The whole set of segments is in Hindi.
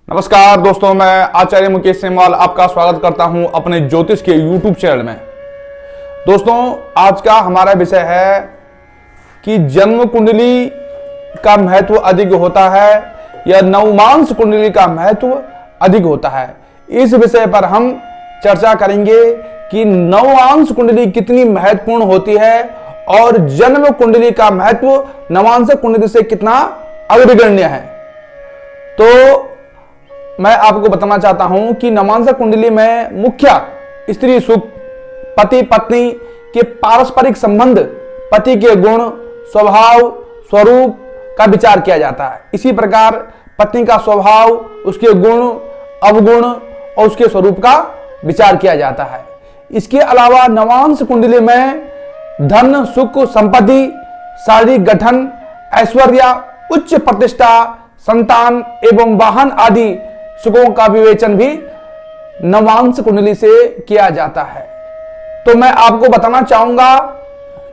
नमस्कार दोस्तों, मैं आचार्य मुकेश सेमवाल आपका स्वागत करता हूं अपने ज्योतिष के YouTube चैनल में। दोस्तों, आज का हमारा विषय है कि जन्म कुंडली का महत्व अधिक होता है या नवमांस कुंडली का महत्व अधिक होता है। इस विषय पर हम चर्चा करेंगे कि नवमांस कुंडली कितनी महत्वपूर्ण होती है और जन्म कुंडली का महत्व नवांश कुंडली से कितना अग्रगण्य है। तो मैं आपको बताना चाहता हूं कि नवांश कुंडली में मुख्य स्त्री सुख, पति पत्नी के पारस्परिक संबंध, पति के गुण, स्वभाव, स्वरूप का विचार किया जाता है। इसी प्रकार पत्नी का स्वभाव, उसके गुण, अवगुण और उसके स्वरूप का विचार किया जाता है। इसके अलावा नवांश कुंडली में धन, सुख, संपत्ति, शारीरिक गठन, ऐश्वर्य, उच्च प्रतिष्ठा, संतान एवं वाहन आदि सुखों का विवेचन भी नवांश कुंडली से किया जाता है। तो मैं आपको बताना चाहूंगा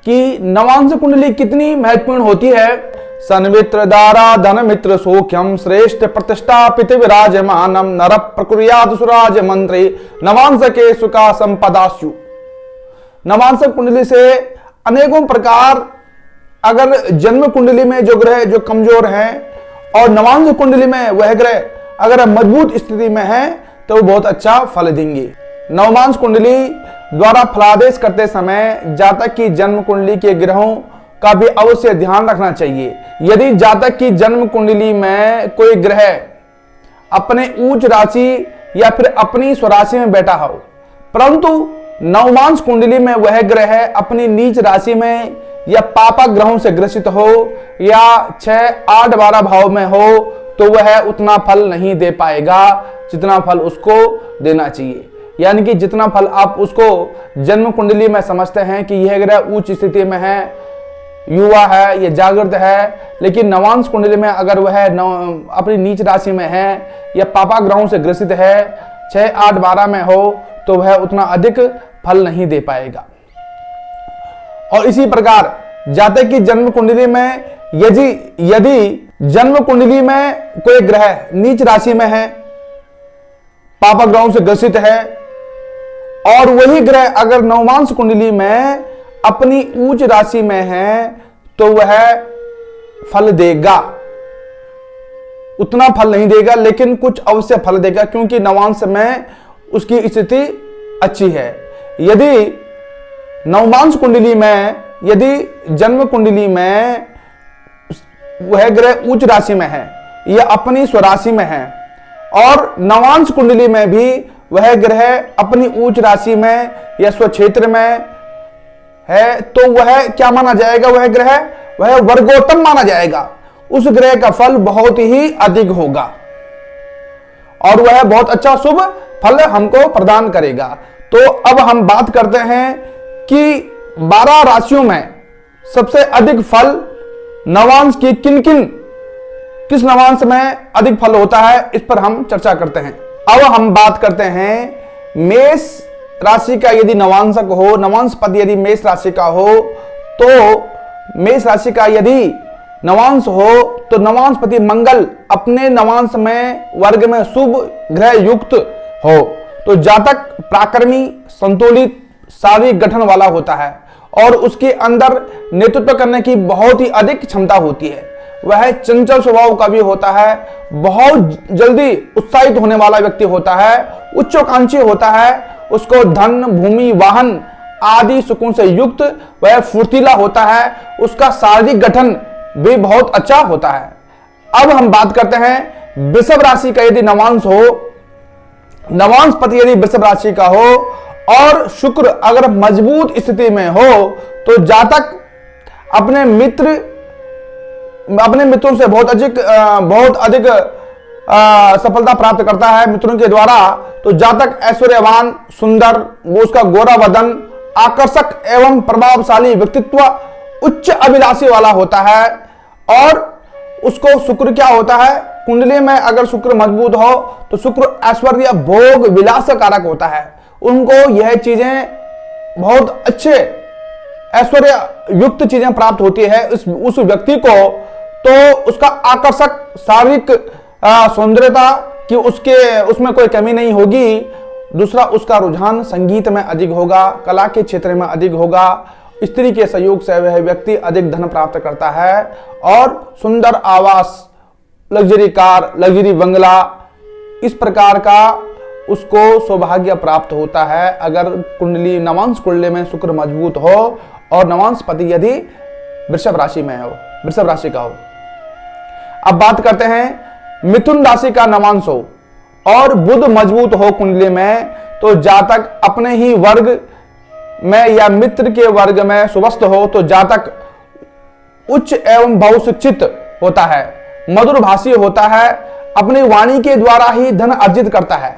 कि नवांश कुंडली कितनी महत्वपूर्ण होती है। सन्मित्र दारा धन मित्र सौख्यम श्रेष्ठ प्रतिष्ठा पितृ विराजमानम नर प्रकुर्यात सुराज मंत्री नवांश के सुखा संपदास्यु। नवांश कुंडली से अनेकों प्रकार, अगर जन्म कुंडली में जो ग्रह जो कमजोर हैं और नवांश कुंडली में वह ग्रह अगर मजबूत स्थिति में है तो वो बहुत अच्छा फल देंगे। नवमांस कुंडली द्वारा फलादेश करते समय जातक की जन्म कुंडली के ग्रहों का भी अवश्य ध्यान रखना चाहिए। यदि जातक की जन्म कुंडली में कोई ग्रह अपने उच्च राशि या फिर अपनी स्वराशि में बैठा हो, परंतु नवमांस कुंडली में वह ग्रह अपनी नीच राशि में या पापा ग्रहों से ग्रसित हो या 6, 8, 12 भाव में हो, तो वह उतना फल नहीं दे पाएगा जितना फल उसको देना चाहिए। यानी कि जितना फल आप उसको जन्म कुंडली में समझते हैं कि यह ग्रह उच्च स्थिति में है, युवा है, यह जागृत है, लेकिन नवांश कुंडली में अगर वह अपनी नीच राशि में है या पापा ग्रहों से ग्रसित है, 6, 8, 12 में हो, तो वह उतना अधिक फल नहीं दे पाएगा। और इसी प्रकार जातक की जन्म कुंडली में यदि जन्म कुंडली में कोई ग्रह नीच राशि में है, पापा ग्रहों से ग्रसित है, और वही ग्रह अगर नवमांस कुंडली में अपनी उच्च राशि में है, तो वह फल देगा। उतना फल नहीं देगा, लेकिन कुछ अवश्य फल देगा, क्योंकि नवांश में उसकी स्थिति अच्छी है। यदि नवमांस कुंडली में, यदि जन्म कुंडली में वह ग्रह उच्च राशि में है या अपनी स्वराशि में है, और नवांश कुंडली में भी वह ग्रह अपनी उच्च राशि में या स्वक्षेत्र में है, तो वह क्या माना जाएगा? वह ग्रह वह वर्गोत्तम माना जाएगा। उस ग्रह का फल बहुत ही अधिक होगा और वह बहुत अच्छा शुभ फल हमको प्रदान करेगा। तो अब हम बात करते हैं कि 12 राशियों में सबसे अधिक फल नवांश की किस नवांश में अधिक फल होता है, इस पर हम चर्चा करते हैं। अब हम बात करते हैं मेष राशि का। यदि नवांशक हो, नवांश पति यदि मेष राशि का हो, तो मेष राशि का यदि नवांश हो तो नवांश पति मंगल अपने नवांश में वर्ग में शुभ ग्रह युक्त हो, तो जातक पराक्रमी, संतुलित शारीरिक गठन वाला होता है और उसके अंदर नेतृत्व करने की बहुत ही अधिक क्षमता होती है। वह चंचल स्वभाव का भी होता है, बहुत जल्दी उत्साहित होने वाला व्यक्ति होता है, उच्चाकांक्षी होता है, उसको धन, भूमि, वाहन आदि सुखों से युक्त वह फुर्तीला होता है, उसका शारीरिक गठन भी बहुत अच्छा होता है। अब हम बात करते हैं वृषभ राशि का। यदि नवांश हो, नवांश पति यदि वृषभ राशि का हो और शुक्र अगर मजबूत स्थिति में हो, तो जातक अपने मित्रों से बहुत अधिक सफलता प्राप्त करता है मित्रों के द्वारा। तो जातक ऐश्वर्यवान, सुंदर, वो उसका गोरा बदन, आकर्षक एवं प्रभावशाली व्यक्तित्व, उच्च अभिलाषी वाला होता है। और उसको शुक्र क्या होता है? कुंडली में अगर शुक्र मजबूत हो तो शुक्र ऐश्वर्य, भोग, विलास कारक होता है। उनको यह चीजें बहुत अच्छे ऐश्वर्य युक्त चीजें प्राप्त होती है उस व्यक्ति को। तो उसका आकर्षक शारीरिक सौंदर्यता कि उसमें कोई कमी नहीं होगी। दूसरा, उसका रुझान संगीत में अधिक होगा, कला के क्षेत्र में अधिक होगा। स्त्री के सहयोग से वह व्यक्ति अधिक धन प्राप्त करता है और सुंदर आवास, लग्जरी कार, लग्जरी बंगला, इस प्रकार का उसको सौभाग्य प्राप्त होता है अगर कुंडली नवांश कुंडली में शुक्र मजबूत हो और नवांश पति यदि वृषभ राशि में हो, वृषभ राशि का हो। अब बात करते हैं मिथुन राशि का नवांश हो और बुध मजबूत हो कुंडली में, तो जातक अपने ही वर्ग में या मित्र के वर्ग में सुवस्थ हो तो जातक उच्च एवं बहुशिक्षित होता है, मधुरभाषी होता है, अपनी वाणी के द्वारा ही धन अर्जित करता है।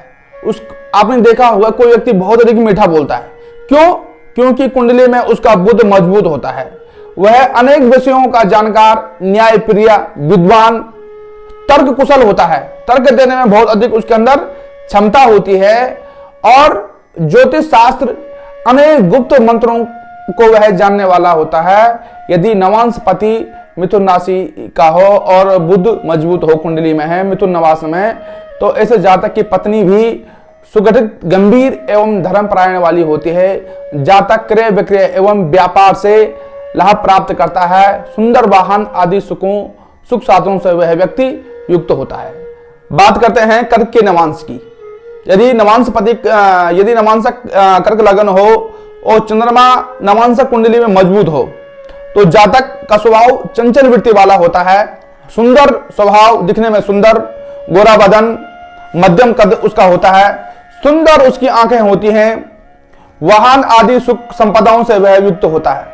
आपने देखा होगा कोई व्यक्ति बहुत अधिक मीठा बोलता है, क्यों? क्योंकि कुंडली में उसका बुध मजबूत होता है। वह अनेक विषयों का जानकार, न्यायप्रिय, विद्वान, तर्क कुशल होता है, तर्क देने में बहुत अधिक उसके अंदर क्षमता होती है और ज्योतिष शास्त्र, अनेक गुप्त मंत्रों को वह जानने वाला होता है। यदि नवांश पति मिथुन राशि का हो और बुध मजबूत हो कुंडली में है मिथुन नवांश में, तो ऐसे जातक की पत्नी भी सुगठित, गंभीर एवं धर्मपरायण वाली होती है। जातक क्रय विक्रय एवं व्यापार से लाभ प्राप्त करता है। सुंदर वाहन आदि सुख साधनों से वह व्यक्ति युक्त होता है। बात करते हैं कर्क के नवांश की। यदि नवांशक कर्क लगन हो और चंद्रमा नवांशक कुंडली में मजबूत हो तो जातक का स्वभाव चंचल वृत्ति वाला होता है। सुंदर स्वभाव, दिखने में सुंदर, गोरा बदन, मध्यम कद उसका होता है, सुंदर उसकी आंखें होती हैं, वाहन आदि सुख संपदाओं से वह युक्त होता है,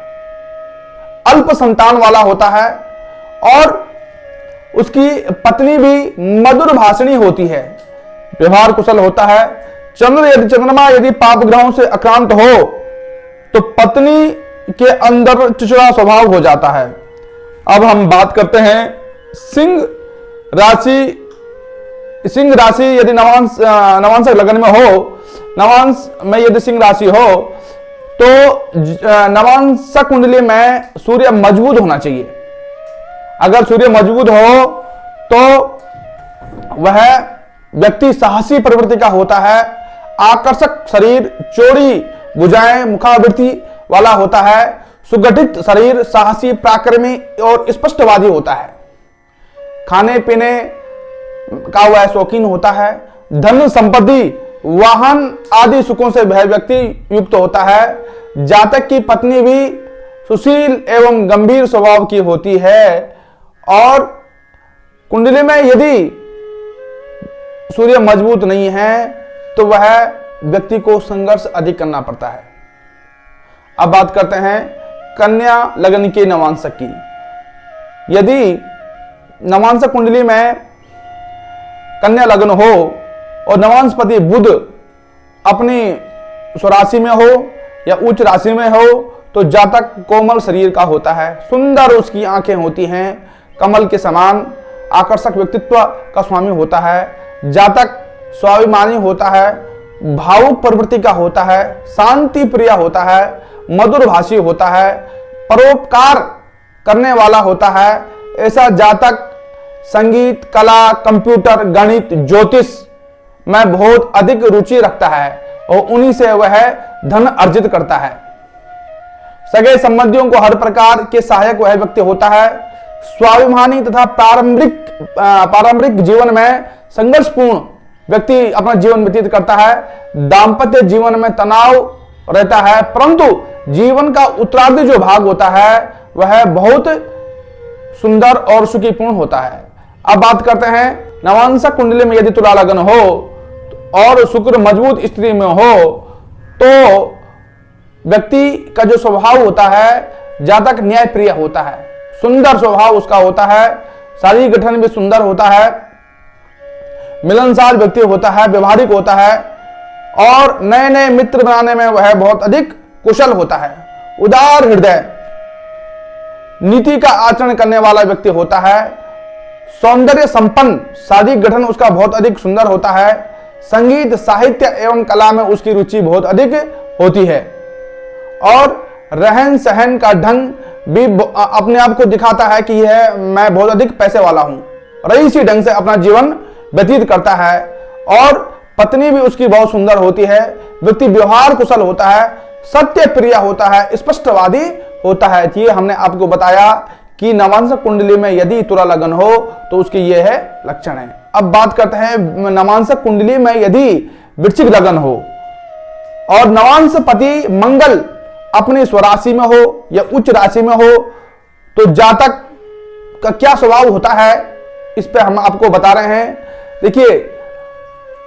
अल्प संतान वाला होता है और उसकी पत्नी भी मधुर भाषणी होती है, व्यवहार कुशल होता है। चंद्रमा यदि पाप ग्रहों से आक्रांत हो तो पत्नी के अंदर चिड़चिड़ा स्वभाव हो जाता है। अब हम बात करते हैं सिंह राशि यदि नवांशक लगन में हो, नवांश में यदि सिंह राशि हो तो नवांशक कुंडली में सूर्य मजबूत होना चाहिए। अगर सूर्य मजबूत हो तो वह व्यक्ति साहसी प्रवृत्ति का होता है, आकर्षक शरीर, चौड़ी भुजाएं, मुखावृत्ति वाला होता है, सुगठित शरीर, साहसी, पराक्रमी और स्पष्टवादी होता है। खाने पीने का वह शौकीन होता है। धन संपत्ति, वाहन आदि सुखों से वह व्यक्ति युक्त होता है। जातक की पत्नी भी सुशील एवं गंभीर स्वभाव की होती है और कुंडली में यदि सूर्य मजबूत नहीं है तो वह व्यक्ति को संघर्ष अधिक करना पड़ता है। अब बात करते हैं कन्या लग्न के नवांशक की। यदि नवांशक कुंडली में कन्या लग्न हो और नवांशपति बुध अपनी स्वराशि में हो या उच्च राशि में हो तो जातक कोमल शरीर का होता है, सुंदर उसकी आंखें होती हैं, कमल के समान, आकर्षक व्यक्तित्व का स्वामी होता है। जातक स्वाभिमानी होता है, भावुक प्रवृत्ति का होता है, शांति प्रिय होता है, मधुर भाषी होता है, परोपकार करने वाला होता है। ऐसा जातक संगीत, कला, कंप्यूटर, गणित, ज्योतिष में बहुत अधिक रुचि रखता है और उन्हीं से वह धन अर्जित करता है। सगे संबंधियों को हर प्रकार के सहायक वह व्यक्ति होता है। स्वाभिमानी तथा पारंपरिक जीवन में संघर्षपूर्ण व्यक्ति अपना जीवन व्यतीत करता है। दाम्पत्य जीवन में तनाव रहता है, परंतु जीवन का उत्तरार्ध जो भाग होता है वह बहुत सुंदर और सुखीपूर्ण होता है। अब बात करते हैं नवांशक कुंडली में यदि तुला लग्न हो और शुक्र मजबूत स्थिति में हो तो व्यक्ति का जो स्वभाव होता है, जातक न्याय प्रिय होता है, सुंदर स्वभाव उसका होता है, शारीरिक गठन भी सुंदर होता है, मिलनसार व्यक्ति होता है, व्यवहारिक होता है और नए नए मित्र बनाने में वह बहुत अधिक कुशल होता है। उदार हृदय, नीति का आचरण करने वाला व्यक्ति होता है। सौंदर्य संपन्न, शारीरिक गठन उसका बहुत अधिक सुंदर होता है। संगीत, साहित्य एवं कला में उसकी रुचि बहुत अधिक होती है और रहन सहन का ढंग भी अपने आप को दिखाता है कि यह मैं बहुत अधिक पैसे वाला हूं, रईसी ढंग से अपना जीवन व्यतीत करता है और पत्नी भी उसकी बहुत सुंदर होती है। व्यक्ति व्यवहार कुशल होता है, सत्य प्रिय होता है, स्पष्टवादी होता है। ये हमने आपको बताया कि नवांशक कुंडली में यदि तुला लगन हो तो उसके ये है लक्षण है। अब बात करते हैं नवांशक कुंडली में यदि वृश्चिक लगन हो और नवांशपति मंगल अपनी स्वराशि में हो या उच्च राशि में हो तो जातक का क्या स्वभाव होता है, इस पे हम आपको बता रहे हैं। देखिए,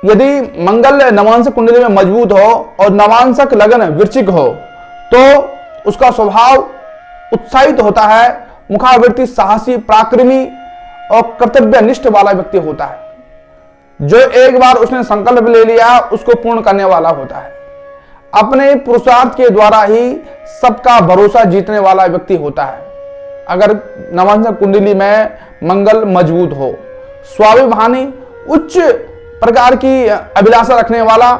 यदि मंगल नवांशक कुंडली में मजबूत हो और नवांशक लगन वृश्चिक हो तो उसका स्वभाव उत्साहित होता है, मुखावृत्ति साहसी, पराक्रमी और कर्तव्यनिष्ठ वाला व्यक्ति होता है। जो एक बार उसने संकल्प ले लिया उसको पूर्ण करने वाला होता है। अपने पुरुषार्थ के द्वारा ही सबका भरोसा जीतने वाला व्यक्ति होता है। अगर नवांशक कुंडली में मंगल मजबूत हो, स्वाभिमानी, उच्च प्रकार की अभिलाषा रखने वाला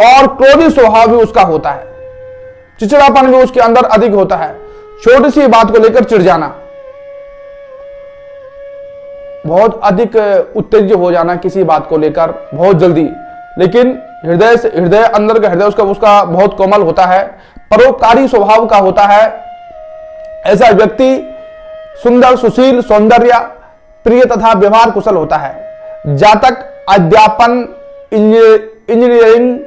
और क्रोधी स्वभाव भी उसका होता है। चिड़चिड़ापन भी उसके अंदर अधिक होता है, छोटी सी बात को लेकर चिढ़ जाना, बहुत अधिक उत्तेजित हो जाना किसी बात को लेकर बहुत जल्दी। लेकिन हृदय से हृदय अंदर का हृदय उसका बहुत कोमल होता है, परोपकारी स्वभाव का होता है। ऐसा व्यक्ति सुंदर, सुशील, सौंदर्य प्रिय तथा व्यवहार कुशल होता है। जातक अध्यापन, इंजीनियरिंग,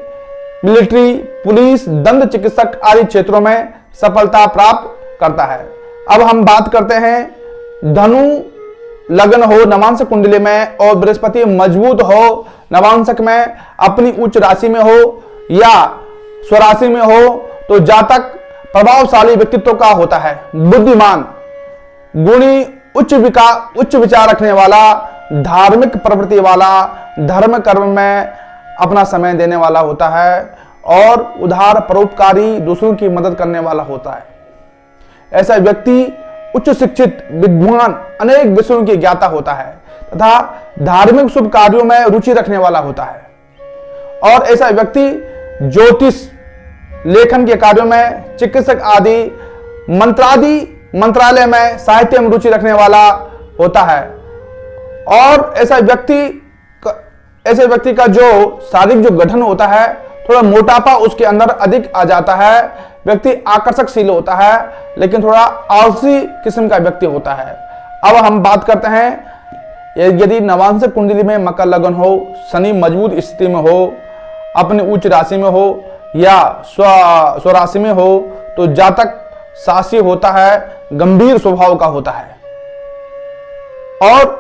मिलिट्री, पुलिस, दंत चिकित्सक आदि क्षेत्रों में सफलता प्राप्त करता है। अब हम बात करते हैं धनु लगन हो नवांशक कुंडली में और बृहस्पति मजबूत हो नवांशक में, अपनी उच्च राशि में हो या स्वराशि में हो तो जातक प्रभावशाली व्यक्तित्व का होता है, बुद्धिमान, गुणी, उच्च विचार रखने वाला, धार्मिक प्रवृत्ति वाला, धर्म कर्म में अपना समय देने वाला होता है और उदार, परोपकारी, दूसरों की मदद करने वाला होता है। ऐसा व्यक्ति उच्च शिक्षित, विद्वान, अनेक विषयों की ज्ञाता होता है तथा धार्मिक शुभ कार्यों में रुचि रखने वाला होता है। और ऐसा व्यक्ति ज्योतिष, लेखन के कार्यों में, चिकित्सक आदि, मंत्रालय में, साहित्य में रुचि रखने वाला होता है। और ऐसे व्यक्ति का जो शारीरिक जो गठन होता है, थोड़ा मोटापा उसके अंदर अधिक आ जाता है। व्यक्ति आकर्षकशील होता है लेकिन थोड़ा आलसी किस्म का व्यक्ति होता है। अब हम बात करते हैं यदि नवांशक कुंडली में मकर लगन हो, शनि मजबूत स्थिति में हो, अपनी उच्च राशि में हो या स्वराशि में हो तो जातक साहसी होता है, गंभीर स्वभाव का होता है और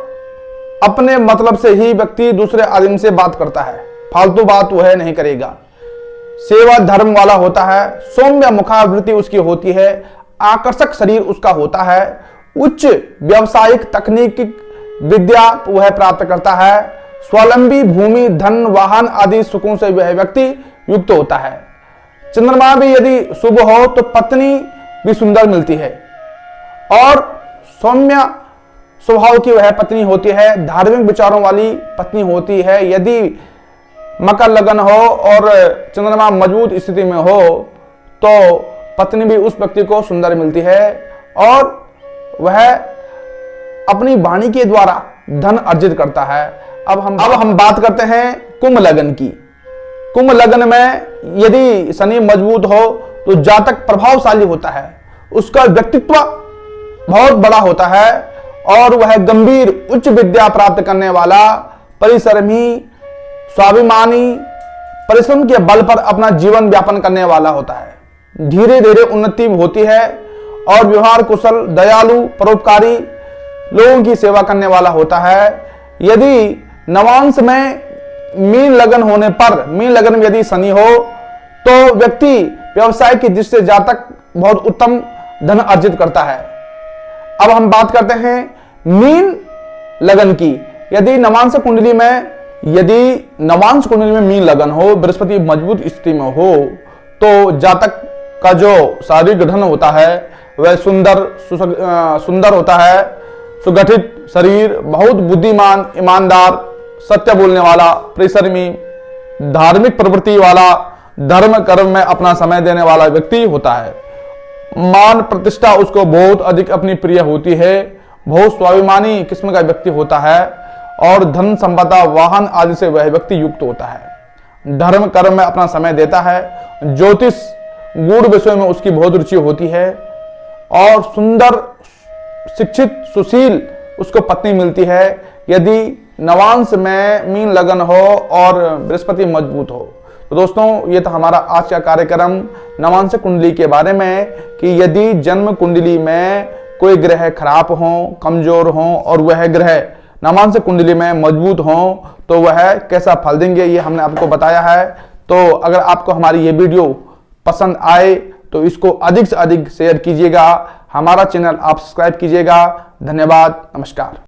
अपने मतलब से ही व्यक्ति दूसरे आदमी से बात करता है, फालतू बात वह नहीं करेगा। सेवा धर्म वाला होता है, सौम्य मुखावृत्ति उसकी होती है, आकर्षक शरीर उसका होता है, उच्च व्यावसायिक तकनीकी विद्या वह प्राप्त करता है, स्वावलंबी, भूमि, धन, वाहन आदि सुखों से वह व्यक्ति युक्त होता है। चंद्रमा भी यदि शुभ हो तो पत्नी भी सुंदर मिलती है और सौम्य स्वभाव की वह पत्नी होती है, धार्मिक विचारों वाली पत्नी होती है। यदि मकर लगन हो और चंद्रमा मजबूत स्थिति में हो तो पत्नी भी उस व्यक्ति को सुंदर मिलती है और वह अपनी वाणी के द्वारा धन अर्जित करता है। अब हम बात करते हैं कुंभ लगन की। कुंभ लगन में यदि शनि मजबूत हो तो जातक प्रभावशाली होता है, उसका व्यक्तित्व बहुत बड़ा होता है और वह गंभीर, उच्च विद्या प्राप्त करने वाला, परिश्रमी, स्वाभिमानी, परिश्रम के बल पर अपना जीवन व्यापन करने वाला होता है। धीरे धीरे उन्नति होती है और व्यवहार कुशल, दयालु, परोपकारी, लोगों की सेवा करने वाला होता है। यदि नवांश में मीन लगन होने पर, मीन लगन में यदि शनि हो तो व्यक्ति व्यवसाय की दृष्टि से जातक बहुत उत्तम धन अर्जित करता है। अब हम बात करते हैं मीन लगन की। यदि नवांश कुंडली में मीन लगन हो, बृहस्पति मजबूत स्थिति में हो तो जातक का जो शारीरिक गठन होता है वह सुंदर होता है, सुगठित शरीर, बहुत बुद्धिमान, ईमानदार, सत्य बोलने वाला, परिश्रमी, धार्मिक प्रवृत्ति वाला, धर्म कर्म में अपना समय देने वाला व्यक्ति होता है। मान प्रतिष्ठा उसको बहुत अधिक अपनी प्रिय होती है, बहुत स्वाभिमानी किस्म का व्यक्ति होता है और धन संपदा वाहन आदि से वह व्यक्ति युक्त होता है। धर्म कर्म में अपना समय देता है। ज्योतिष गूढ़ विषय में उसकी बहुत रुचि होती है और सुंदर शिक्षित सुशील उसको पत्नी मिलती है यदि नवांश में मीन लगन हो और बृहस्पति मजबूत हो। तो दोस्तों ये था हमारा आज का कार्यक्रम नवांश कुंडली के बारे में कि यदि जन्म कुंडली में कोई ग्रह खराब हो, कमजोर हो और वह ग्रह नवांश कुंडली में मजबूत हो तो वह कैसा फल देंगे, ये हमने आपको बताया है। तो अगर आपको हमारी ये वीडियो पसंद आए तो इसको अधिक से अधिक शेयर कीजिएगा। हमारा चैनल आप सब्सक्राइब कीजिएगा। धन्यवाद, नमस्कार।